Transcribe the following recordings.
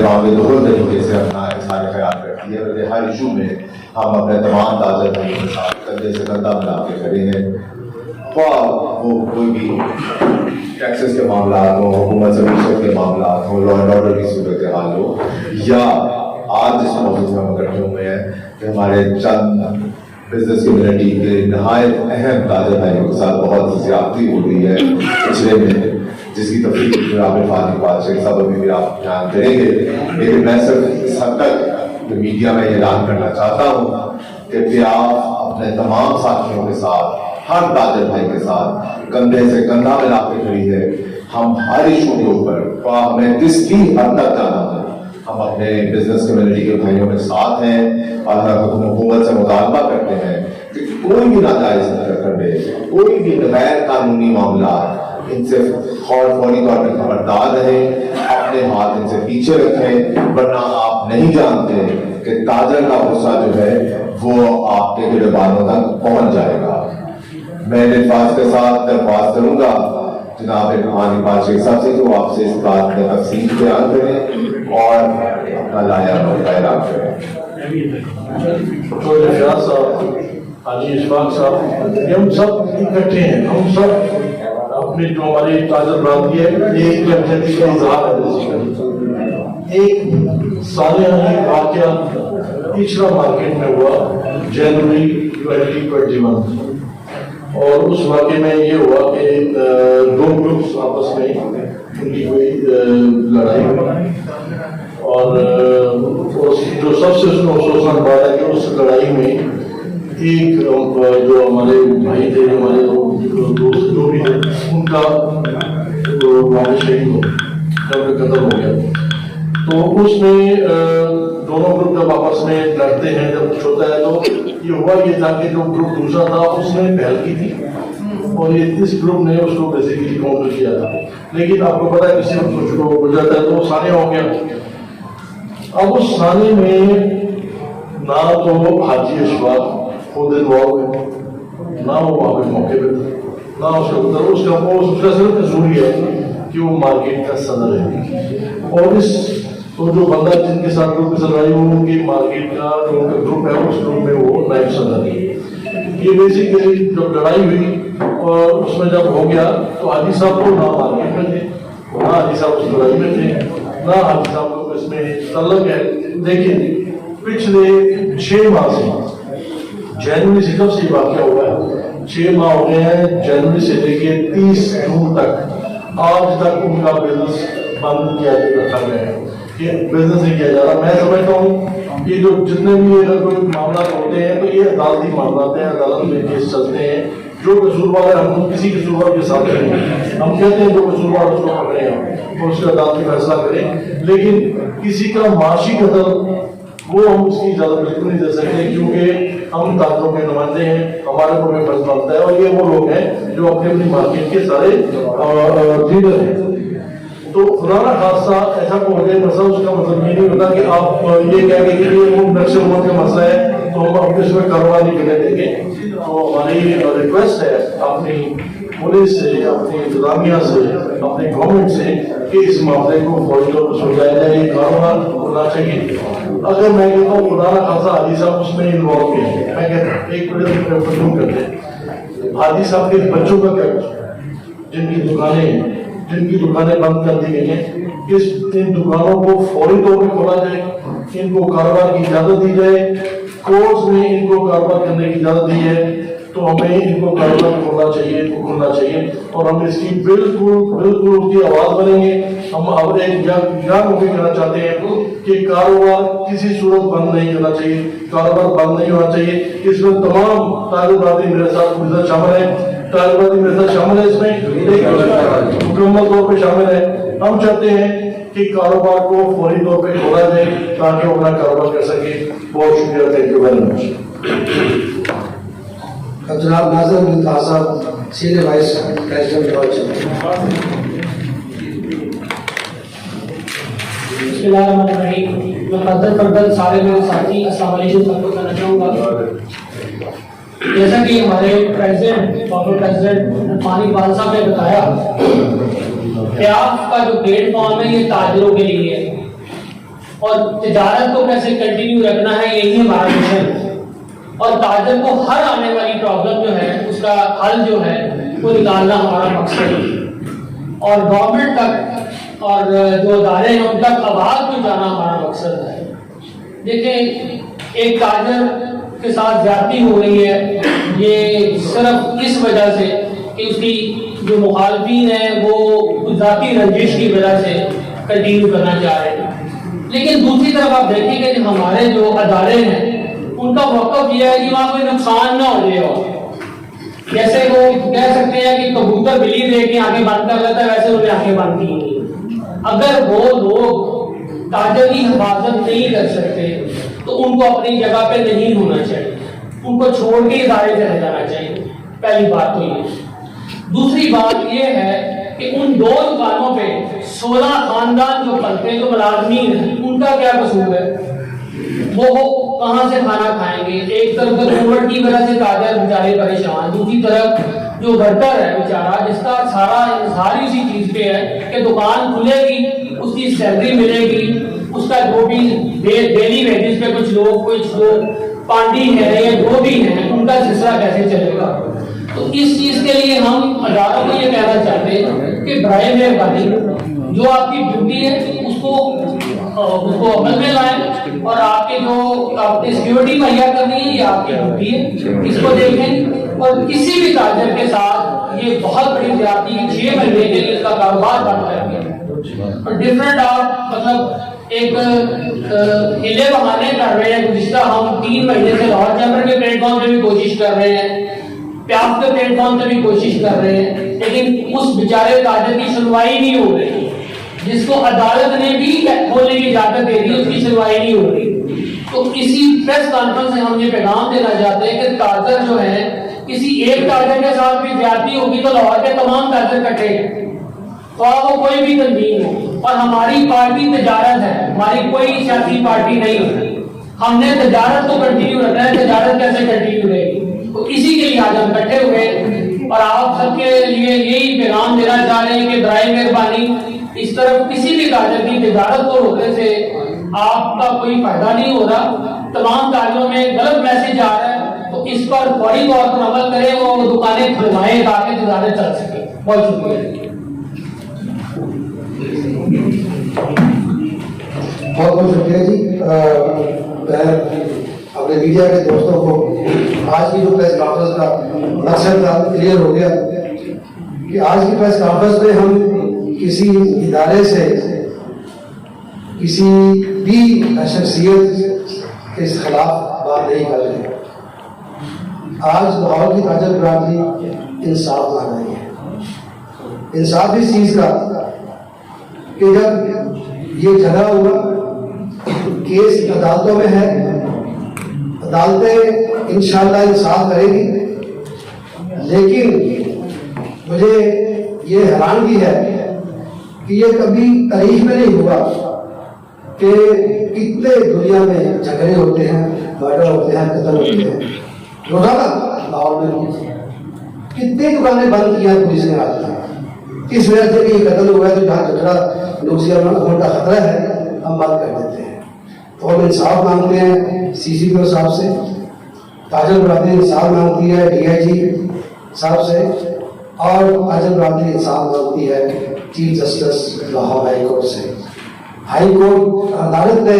معاملے دو طریقے سے اپنا اظہار خیال کرتی ہے، بلکہ ہر ایشو میں ہم اپنے تمام تاجر بھائیوں کے ساتھ کندھے سے کندھا ملا کے کھڑے ہیں، خواہ وہ کوئی بھی ٹیکسز کے معاملات ہوں، حکومت سے رشوت کے معاملات ہوں، لا اینڈ آرڈر کی صورتحال ہو، یا آج جس موضوع میں ہم اکٹھے ہوئے ہیں کہ ہمارے چند بزنس کمیونٹی کے نہایت اہم تاجر بھائیوں کے ساتھ بہت زیادتی ہو رہی ہے پچھلے میں، جس کی تفصیل جناب فاطمی بادشاہ صاحب ابھی بھی آپ بیان کریں گے، لیکن میں صرف اس حد تک میڈیا میں اعلان کرنا چاہتا ہوں کہ پیاف اپنے تمام ساتھیوں کے ساتھ، ہر تاجر بھائی کے ساتھ کندھے سے کندھا ملا کے کھڑی ہے۔ ہم ہر ایشو کے اوپر ہمیں کس بھی حد تک جانا ہے، ہم اپنے بزنس کمیونٹی کے بھائیوں کے ساتھ ہیں اور حکومت سے مطالبہ کرتے ہیں کہ کوئی بھی ناجائز حرکتیں، کوئی بھی غیر قانونی معاملات، ان سے فوری طور پر خبردار رہیں، اپنے ہاتھ ان سے پیچھے رکھیں، ورنہ آپ نہیں جانتے کہ تاجر کا غصہ جو ہے وہ آپ کے گربانوں تک پہنچ جائے گا۔ میں الفاظ کے ساتھ درخواست کروں گا جناب فاطمی بادشاہ صاحب سے کہ وہ آپ سے اس بات میں تفصیل بیان کریں اور اپنا لایا اعلان کریں۔ حاجی اشفاق صاحب، ہم سب اکٹھے ہیں، ہم سب اپنے جو ہماری تاجر برادری ہے ایک یکجہتی کا اظہار ہے۔ ایک سالانہ واقعہ پچھلا مارکیٹ میں ہوا جنوری 2021، اور اس واقعے میں یہ ہوا کہ دو گروپس آپس میں ان کی کوئی لڑائی ہوئی، اور جو سب سے اس میں افسوسناک بات ہے کہ اس لڑائی میں ایک جو ہمارے بھائی تھے، ہمارے دوست جو بھی تھے، ان کا وہاں شہید ہو جب قتل ہو گیا۔ تو اس میں دونوں گروپ جب آپس میں لڑتے ہیں، جب کچھ ہوتا ہے تو یہ ہوا یہ تھا کہ جو گروپ دوسرا تھا اس نے پہل کی تھی اور یہ اس گروپ نے اس کو بیسیکلی کاؤنٹر کیا تھا، لیکن آپ کو پتا ہے کسی وقت کچھ کو ہو جاتا ہے تو سانے ہو گیا۔ اب اس سانے میں نہ تو حاجی اشفاق خود انوالو ہے، نہ وہ وہاں پہ موقع پہ تھا، نہ اس کا پتر، اس کا صرف ضروری ہے کہ وہ مارکیٹ کا صدر ہے، اور اس تو جو بندہ جن کے ساتھ گروپ چل رہی ہے ان کی مارکیٹ کا جو ان کا گروپ ہے اس گروپ میں وہ نائب صدر ہے۔ یہ بیسیکلی جب لڑائی ہوئی اور اس میں جب ہو گیا تو حاجی صاحب کو نہ مارکیٹ میں تھے، نہ حاجی صاحب اس لڑائی میں تھے، نہ حاجی صاحب کو اس میں تعلق ہے۔ لیکن پچھلے 6 ماہ سے، جنوری سے جب سے واقعہ ہوا ہے 6 ماہ ہو گئے ہیں، جنوری سے لے کے 30 جون تک آج تک ان کا بزنس بند کیا رکھا گیا ہے، یہ بزنس نہیں کیا جا رہا۔ میں سمجھتا ہوں یہ جو جتنے بھی اگر کوئی معاملات ہوتے ہیں تو یہ عدالتی معاملات ہیں، عدالت میں کیس چلتے ہیں، جو قصوروار ہے ہم کسی قصوروار کے ساتھ نہیں ہیں، ہم کہتے ہیں جو قصوروار اس کو پکڑے ہیں اور اس کا عدالتی فیصلہ کریں، لیکن کسی کا معاشی قتل وہ ہم اس کی اجازت بالکل نہیں دے سکتے، کیونکہ ہم تاجروں کے نمائندے ہیں، ہمارے کو بھی فرض بنتا ہے، اور یہ وہ لوگ ہیں جو اپنی اپنی مارکیٹ کے سارے لیڈر ہیں۔ تو خدا نہ خاصہ ایسا کو ہو جائے مسئلہ، اس کا مطلب یہ نہیں ہوتا کہ آپ یہ کہہ کے کہ یہ نقش حکومت کا مسئلہ ہے تو ہم اپنے اس میں کاروبار نہیں کرنے دیں گے۔ تو ہماری ریکویسٹ ہے اپنی پولیس سے، اپنی انتظامیہ سے، اپنی گورنمنٹ سے کہ اس معاملے کو فوری طور پر سلجھایا جائے، یہ کاروبار ہونا چاہیے۔ اگر میں کہتا ہوں خدا نہ خاصہ حاجی صاحب اس میں انوالو ہیں، میں کہتا ہوں ایک منٹ کرتے ہیں، حاجی صاحب کے بچوں کا کیا کچھ، جن کی دکانیں بند کر دی گئی ہیں، ان دکانوں کو فوری طور پہ کھولا جائے، ان کو کاروبار کی اجازت دی جائے، کورٹس نے ان کو کاروبار کرنے کی اجازت دی ہے تو ہمیں ان کو کاروبار کھولنا چاہیے، اور ہم اس کی بالکل اس کی آواز بنیں گے۔ ہم اب ایک بیان بھی کرنا چاہتے ہیں کہ کاروبار کسی صورت بند نہیں ہونا چاہیے، کاروبار بند نہیں ہونا چاہیے۔ اس میں تمام تاجر برادری میرے ساتھ شامل ہے، تاجر برادری میرے ساتھ شامل ہے، اس میں مکمل طور پہ شامل ہے۔ ہم چاہتے ہیں کہ کاروبار کو فوری طور پہ کھولا جائے تاکہ وہ اپنا کاروبار کر سکے۔ بہت شکریہ، تھینک یو ویری مچ۔ جناب ناظر ممتاز صاحب، سینئر وائس پریزیڈنٹ۔ بسم اللہ الرحمن الرحیم۔ میں قدر فردل سارے میرے ساتھی السلام علیکم سب کو کرنا چاہوں گا۔ جیسا کہ ہمارے پریزیڈنٹ فانی اقبال صاحب نے بتایا، پیاف کا جو پلیٹ فارم ہے یہ تاجروں کے لیے ہے، اور تجارت کو کیسے کنٹینیو رکھنا ہے، یہی ہمارا مشن ہے. اور تاجر کو ہر آنے والی پرابلم جو ہے اس کا حل جو ہے وہ نکالنا ہمارا مقصد ہے. اور گورنمنٹ تک اور جو ادارے ہیں ان تک آواز پہنچانا ہمارا مقصد ہے. دیکھیں، ایک تاجر کے ساتھ زیادتی ہو رہی ہے، یہ صرف اس وجہ سے کہ اس کی جو مخالفین ہیں وہ ذاتی رنجش کی وجہ سے کنٹینیو کرنا چاہ رہے ہیں. لیکن دوسری طرف آپ دیکھیں کہ ہمارے جو ادارے ہیں ان کا موقف یہ ہے کہ وہاں کوئی نقصان نہ ہو جائے. اور جیسے وہ کہہ سکتے ہیں کہ کبوتر بلی دے کے آنکھیں بند کر لیتا ہے، ویسے انہیں آنکھیں بند کی نہیں. اگر وہ لوگ تاجر کی حفاظت نہیں کر سکتے تو ان کو اپنی جگہ پہ نہیں ہونا چاہیے، ان کو چھوڑ کے ادارے چلے جانا چاہیے. پہلی بات تو یہ. دوسری بات یہ ہے کہ ان 2 دکانوں پہ 16 خاندان جو پلتے ہیں، جو ملازمین ہیں، ان کا کیا قصور ہے؟ وہ کہاں سے کھانا کھائیں گے؟ ایک طرف گورنمنٹ کی وجہ سے تاجر بیچارے پریشان، دوسری طرف جو ورکر ہے بیچارہ جس کا سارا انحصار اسی چیز پہ ہے کہ دکان کھلے گی، اس کی سیلری ملے گی، اس کا جو بھی ڈیلی ویجز پہ کچھ لوگ پانڈی ہے یا جو بھی ہیں ان کا سلسلہ کیسے چلے گا. تو اس چیز کے لیے ہم اداروں کو یہ کہنا چاہتے ہیں کہ برائے مہربانی جو آپ کی ڈیوٹی ہے اس کو عمل میں لائیں، اور آپ کی سیکیورٹی مہیا کرنی ہے، یہ آپ کی ڈیوٹی ہے، اس کو دیکھیں. اور کسی بھی تاجر کے ساتھ یہ بہت بڑی زیادتی 6 مہینے کے لیے اس کا کاروبار بند کر دیا. اور ڈفرینٹ آپ مطلب ایک ہلے بہانے کر رہے ہیں. گزشتہ ہم 3 مہینے سے لاہور چیمبر کے پلیٹ فارم پہ بھی کوشش کر رہے ہیں، پیاس کے پلیٹ فارم پہ بھی کوشش کر رہے ہیں، لیکن اس بیچارے تاجر کی سنوائی نہیں ہو رہی. جس کو عدالت نے بھی کھولنے کی اجازت دے دی اس کی سنوائی نہیں ہو رہی. تو اسی پریس کانفرنس سے ہم یہ پیغام دینا چاہتے ہیں کہ تاجر جو ہیں، کسی ایک تاجر کے ساتھ بھی زیادتی ہوگی تو لاہور کے تمام تاجر کٹے ہیں، خواہ وہ کوئی بھی تنظیم ہو. اور ہماری پارٹی تجارت ہے، ہماری کوئی سیاسی پارٹی نہیں ہے. ہم نے تجارت کو کنٹینیو رکھنا ہے. تجارت کیسے کنٹینیو رہے گی؟ تو اسی کے لیے آج ہم کٹھے ہوئے اور آپ سب کے لیے یہی پیغام دینا چاہ رہے ہیں کہ برائے مہربانی اس طرف کسی بھی تاجر کی تجارت کو روکنے سے آپ کا کوئی فائدہ نہیں ہو رہا. تمام تاجروں میں غلط میسج آ رہا ہے، تو اس پر فوری طور پر عمل کریں، وہ دکانیں کھلوائیں تاکہ تجارت چل سکے. بہت شکریہ. بہت بہت شکریہ جی. میں اپنے میڈیا کے دوستوں کو آج کی جو پریس کانفرنس کا مقصد تھا کلیئر ہو گیا کہ آج کی پریس کانفرنس میں ہم کسی ادارے سے کسی بھی شخصیت کے خلاف بات نہیں کر رہے. آج لاہور کی تاجر برادری انصاف مانگ رہی ہے. انصاف اس چیز کا کہ جب یہ جھگڑا ہوا، کیس عدالتوں میں ہے، عدالتیں انشاءاللہ انصاف کرے گی، لیکن مجھے یہ حیرانگی ہے کہ یہ کبھی تاریخ میں نہیں ہوا کہ کتنے دنیا میں جھگڑے ہوتے ہیں، مرڈر ہوتے ہیں، قتل ہوتے ہیں. روزانہ لاہور میں کتنی دکانیں بند کی ہیں پولیس نے آج تک، اس وجہ سے کہ یہ قتل ہوا ہے تو جہاں جھگڑا نوسیا امن کا خطرہ ہے ہم بند کر دیتے ہیں. تو ہم انصاف مانگتے ہیں CC PO صاحب سے، تاجر برادری انصاف مانگتی ہے DIG صاحب سے، اور تاجر برادری انصاف مانگتی ہے chief justice Lahore high court سے. ہائی کورٹ عدالت نے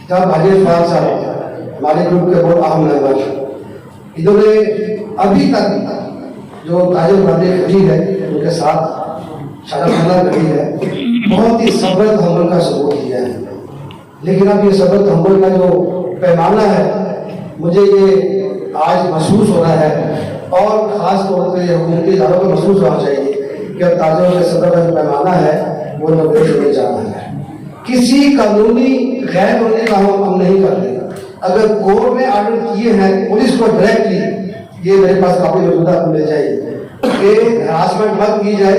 جب حاجی فراز صاحب ہمارے گروپ کے بہت اہم ممبر، انہوں نے ابھی تک جو تاجر برادری کھڑی ہے ان کے ساتھ شرمندہ کھڑی ہے، بہت ہی صبر تحمل کا ثبوت دیا ہے. لیکن اب یہ صبر تحمل کا جو پیمانہ ہے مجھے یہ آج محسوس ہو رہا ہے، اور خاص طور پہ حکومتی اداروں کو محسوس ہونا چاہیے کہ اب تاجروں کے صبر کا جو پیمانہ ہے وہ نوبیش ہونے جا رہا ہے. کسی قانونی غیر ہونے کا ہم نہیں کر رہے. اگر کورٹ نے آرڈر کیے ہیں پولیس کو ڈائریکٹلی، یہ میرے پاس کافی موجودہ مل جائے کہ ہراسمنٹ مت کی جائے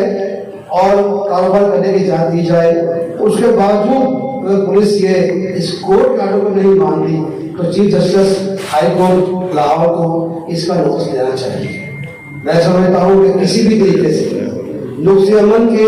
اور کاروبار کرنے کی اجازت دی جائے، اس کے باوجود اگر پولیس یہ اس کورٹ کے آرڈر کو نہیں مانتی تو chief justice high court Lahore کو اس کا نوٹس دینا چاہیے. میں سمجھتا ہوں کہ کسی بھی طریقے سے نقص امن کے